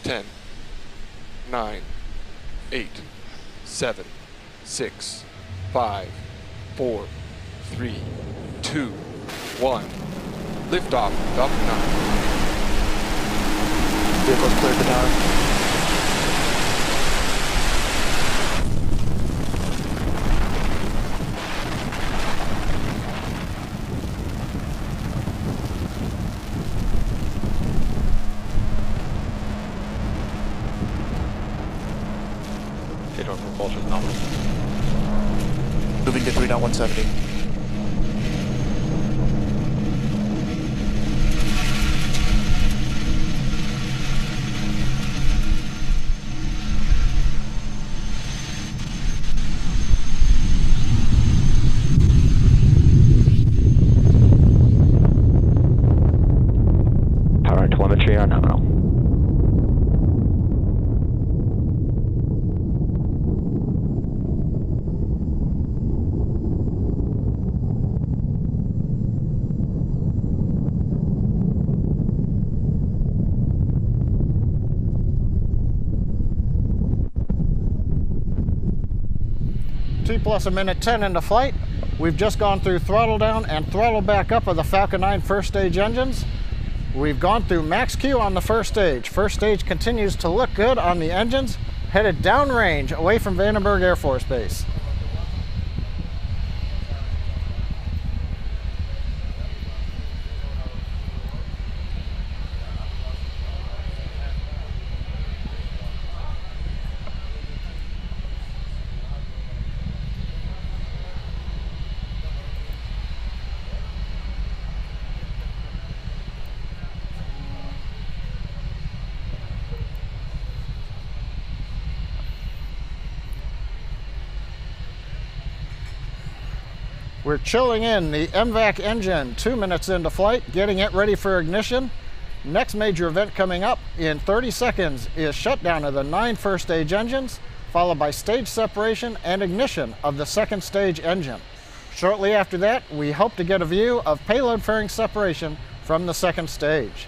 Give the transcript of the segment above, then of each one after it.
10, 9, 8, 7, 6, 5, 4, 3, 2, 1. Liftoff, Falcon 9. Vehicles cleared the tower. Propulsion nominal. Moving to 3 knot 170. Power and telemetry are nominal. Plus a minute 10 into flight. We've just gone through throttle down and throttle back up of the Falcon 9 first stage engines. We've gone through max Q on the first stage. First stage continues to look good on the engines, headed downrange away from Vandenberg Air Force Base. We're chilling in the MVAC engine 2 minutes into flight, getting it ready for ignition. Next major event coming up in 30 seconds is shutdown of the 9 first stage engines, followed by stage separation and ignition of the second stage engine. Shortly after that, we hope to get a view of payload fairing separation from the second stage.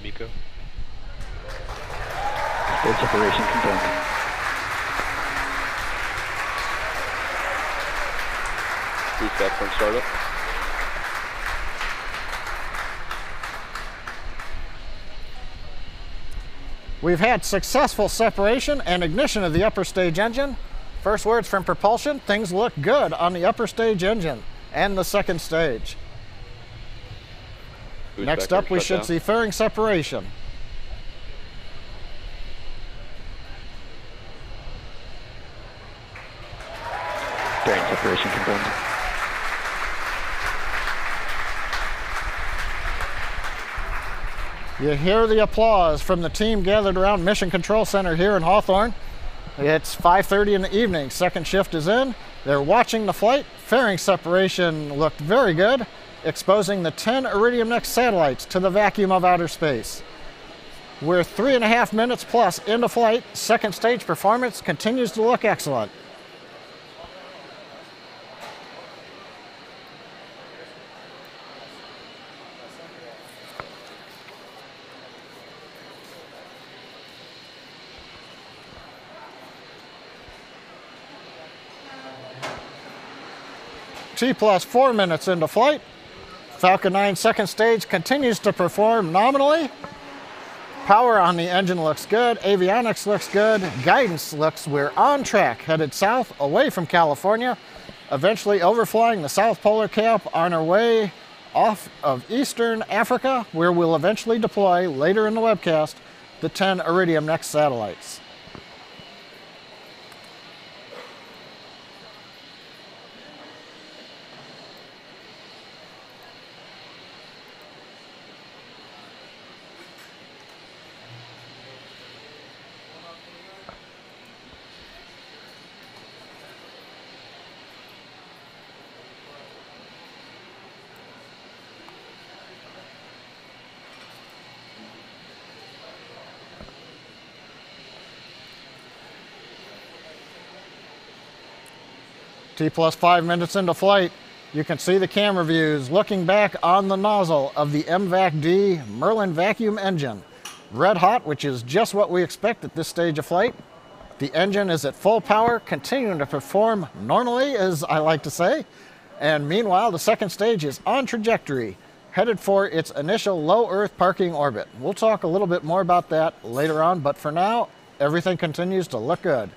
Miko. Stage separation confirmed. Feedback from startup. We've had successful separation and ignition of the upper stage engine. First words from propulsion, things look good on the upper stage engine and the second stage. Next up, we should see fairing separation. Fairing separation confirmed. You hear the applause from the team gathered around Mission Control Center here in Hawthorne. It's 5:30 in the evening. Second shift is in. They're watching the flight. Fairing separation looked very good, exposing the 10 Iridium Next satellites to the vacuum of outer space. We're 3.5 minutes plus into flight. Second stage performance continues to look excellent. T plus 4 minutes into flight. Falcon 9 second stage continues to perform nominally. Power on the engine looks good. Avionics looks good. Guidance looks we're on track, headed south away from California, eventually overflying the South Polar Cap on our way off of Eastern Africa, where we'll eventually deploy later in the webcast the 10 Iridium Next satellites. T plus 5 minutes into flight, you can see the camera views looking back on the nozzle of the MVAC-D Merlin vacuum engine. Red hot, which is just what we expect at this stage of flight. The engine is at full power, continuing to perform normally, as I like to say. And meanwhile, the second stage is on trajectory, headed for its initial low Earth parking orbit. We'll talk a little bit more about that later on, but for now, everything continues to look good.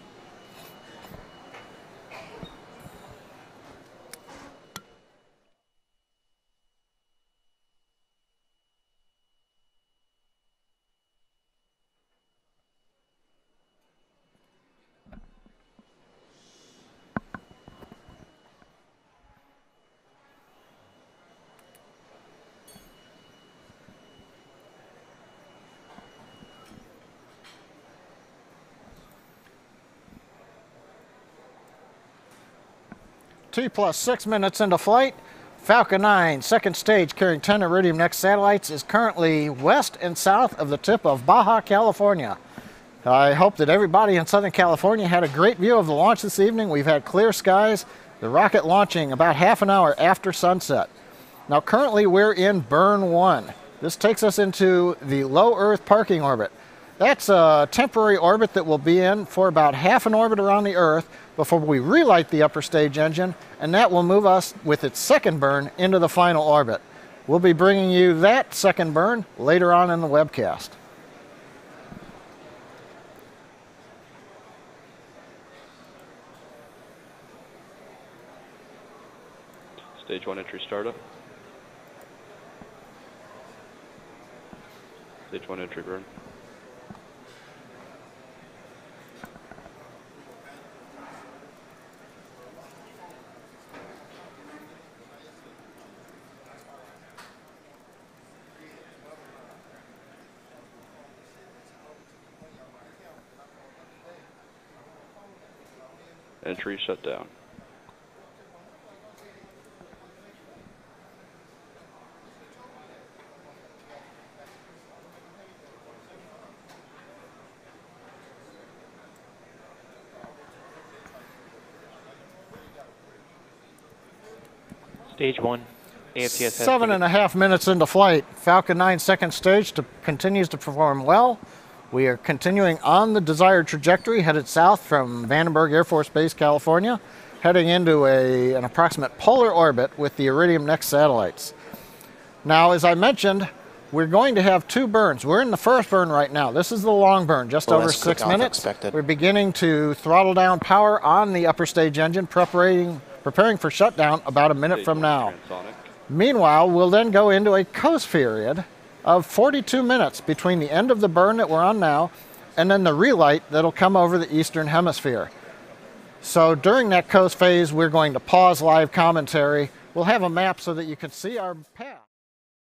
T plus 6 minutes into flight, Falcon 9, second stage carrying 10 Iridium Next satellites, is currently west and south of the tip of Baja California. I hope that everybody in Southern California had a great view of the launch this evening. We've had clear skies, the rocket launching about half an hour after sunset. Now currently we're in burn 1. This takes us into the low Earth parking orbit. That's a temporary orbit that we'll be in for about half an orbit around the Earth before we relight the upper stage engine, and that will move us with its second burn into the final orbit. We'll be bringing you that second burn later on in the webcast. Stage 1 entry startup. Stage 1 entry burn. Entry shut down. Stage 1, AFTS. 7.5 minutes into flight, Falcon 9 second stage continues to perform well. We are continuing on the desired trajectory, headed south from Vandenberg Air Force Base, California, heading into an approximate polar orbit with the Iridium Next satellites. Now, as I mentioned, we're going to have 2 burns. We're in the first burn right now. This is the long burn, just over 6 minutes. We're beginning to throttle down power on the upper stage engine, preparing for shutdown about a minute from now. Meanwhile, we'll then go into a coast period of 42 minutes between the end of the burn that we're on now and then the relight that'll come over the eastern hemisphere. So during that coast phase, we're going to pause live commentary. We'll have a map so that you can see our path.